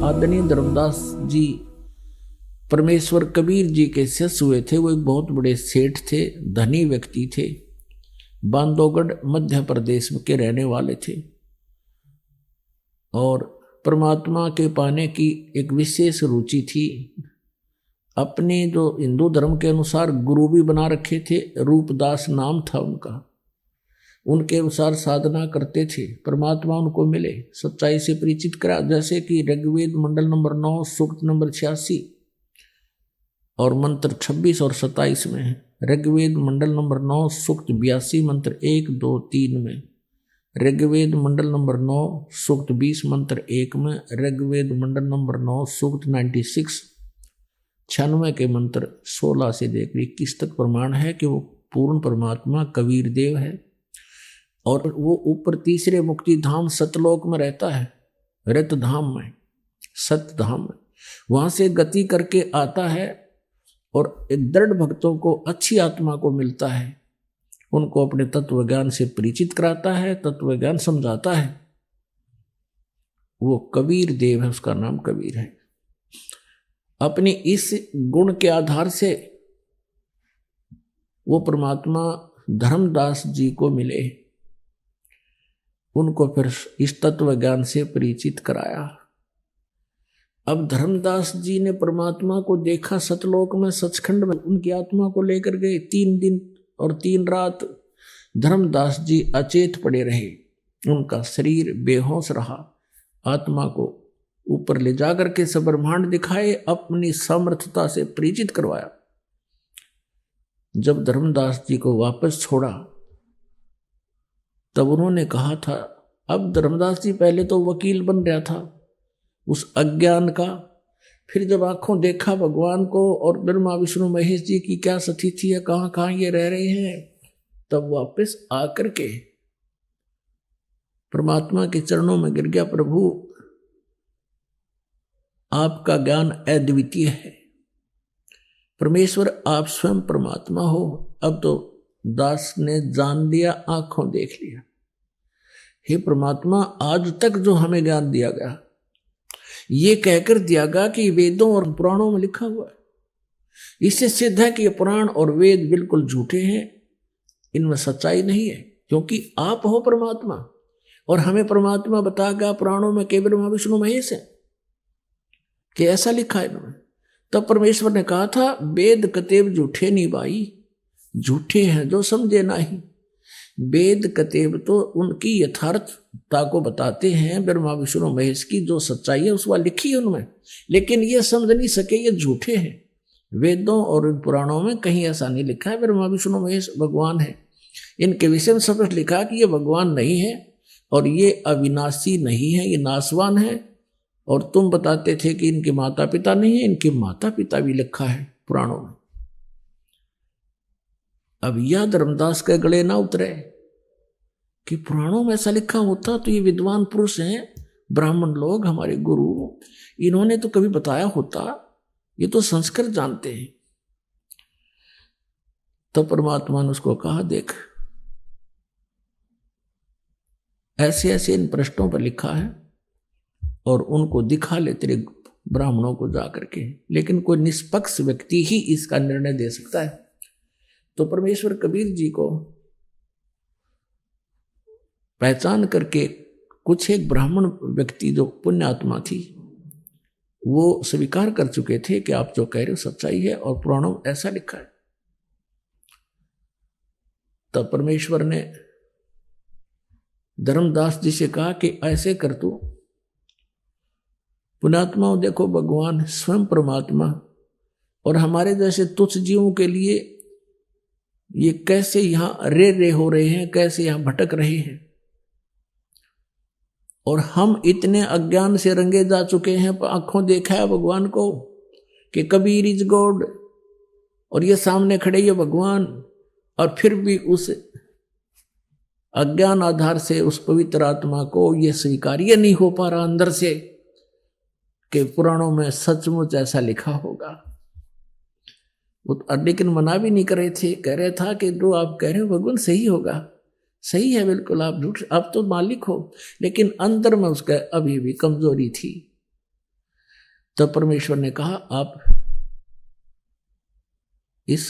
आदरणीय धर्मदास जी परमेश्वर कबीर जी के शिष्य हुए थे। वो एक बहुत बड़े सेठ थे, धनी व्यक्ति थे, बांधवगढ़ मध्य प्रदेश के रहने वाले थे और परमात्मा के पाने की एक विशेष रुचि थी। अपने जो हिंदू धर्म के अनुसार गुरु भी बना रखे थे, रूपदास नाम था उनका। उनके अनुसार साधना करते थे, परमात्मा उनको मिले, सच्चाई से परिचित करा। जैसे कि ऋग्वेद मंडल नंबर 9 सूक्त नंबर 86 और मंत्र 26 और 27 में है। ऋग्वेद मंडल नंबर 9 सूक्त 82 मंत्र 1, 2, 3 में। ऋग्वेद मंडल नंबर 9 सूक्त 20 मंत्र 1 में। ऋग्वेद मंडल नंबर 9 सूक्त 96 96 के मंत्र 16 से लेकर 21 तक प्रमाण है कि वो पूर्ण परमात्मा कबीर देव है और वो ऊपर तीसरे मुक्ति धाम सतलोक में रहता है, रत धाम में, सत धाम में। वहां से गति करके आता है और एक दृढ़ भक्तों को, अच्छी आत्मा को मिलता है, उनको अपने तत्व ज्ञान से परिचित कराता है, तत्व ज्ञान समझाता है। वो कबीर देव है, उसका नाम कबीर है। अपनी इस गुण के आधार से वो परमात्मा धर्मदास जी को मिले, उनको फिर इस तत्व ज्ञान से परिचित कराया। अब धर्मदास जी ने परमात्मा को देखा सतलोक में, सचखंड में। उनकी आत्मा को लेकर गए। 3 दिन और 3 रात धर्मदास जी अचेत पड़े रहे, उनका शरीर बेहोश रहा। आत्मा को ऊपर ले जाकर के सब ब्रह्मांड दिखाए, अपनी समर्थता से परिचित करवाया। जब धर्मदास जी को वापस छोड़ा तब उन्होंने कहा था, अब धर्मदास जी पहले तो वकील बन रहा था उस अज्ञान का, फिर जब आंखों देखा भगवान को और ब्रह्मा विष्णु महेश जी की क्या स्थिति है, कहाँ कहाँ ये रह रहे हैं, तब वापस आकर के परमात्मा के चरणों में गिर गया। प्रभु आपका ज्ञान अद्वितीय है, परमेश्वर आप स्वयं परमात्मा हो। अब तो दास ने जान लिया, आंखों देख लिया। हे परमात्मा, आज तक जो हमें ज्ञान दिया गया, ये कहकर दिया गया कि वेदों और पुराणों में लिखा हुआ है, इससे सिद्ध है कि ये पुराण और वेद बिल्कुल झूठे हैं, इनमें सच्चाई नहीं है, क्योंकि आप हो परमात्मा और हमें परमात्मा बता गया पुराणों में केवल ब्रह्मा विष्णु महेश है, कि ऐसा लिखा है इन्होंने। तब परमेश्वर ने कहा था, वेद कतेब झूठे नहीं भाई, झूठे हैं जो समझे नहीं। वेद कतेब तो उनकी यथार्थता को बताते हैं, ब्रह्मा विष्णु महेश की जो सच्चाई है उसवा लिखी है उनमें, लेकिन ये समझ नहीं सके ये झूठे हैं। वेदों और पुराणों में कहीं ऐसा नहीं लिखा है ब्रह्मा विष्णु महेश भगवान है। इनके विषय में स्पष्ट लिखा कि ये भगवान नहीं है और ये अविनाशी नहीं है, ये नाशवान है। और तुम बताते थे कि इनके माता पिता नहीं है, इनके माता पिता भी लिखा है पुराणों में। अब यह धर्मदास के गले ना उतरे कि पुराणों में ऐसा लिखा होता तो ये विद्वान पुरुष हैं, ब्राह्मण लोग, हमारे गुरु, इन्होंने तो कभी बताया होता, ये तो संस्कृत जानते हैं। तो परमात्मा ने उसको कहा, देख ऐसे ऐसे इन पृष्ठों पर लिखा है और उनको दिखा ले तेरे ब्राह्मणों को जाकर के, लेकिन कोई निष्पक्ष व्यक्ति ही इसका निर्णय दे सकता है। तो परमेश्वर कबीर जी को पहचान करके कुछ एक ब्राह्मण व्यक्ति जो पुण्य आत्मा थी, वो स्वीकार कर चुके थे कि आप जो कह रहे हो सच्चाई है और पुराणों में ऐसा लिखा है। तब परमेश्वर ने धर्मदास जी से कहा कि ऐसे कर तू, पुण्यात्माओं देखो, भगवान स्वयं परमात्मा और हमारे जैसे तुच्छ जीवों के लिए ये कैसे यहां रे हो रहे हैं, कैसे यहां भटक रहे हैं, और हम इतने अज्ञान से रंगे जा चुके हैं। आंखों देखा है भगवान को कि कबीर इज गॉड और ये सामने खड़े ये भगवान, और फिर भी उस अज्ञान आधार से उस पवित्र आत्मा को ये स्वीकार्य नहीं हो पा रहा अंदर से कि पुराणों में सचमुच ऐसा लिखा होगा। लेकिन मना भी नहीं कर रहे थे, कह रहे था कि जो आप कह रहे हो भगवान सही होगा, सही है बिल्कुल, आप झूठ, आप तो मालिक हो, लेकिन अंदर में उसका अभी भी कमजोरी थी। तब परमेश्वर ने कहा आप इस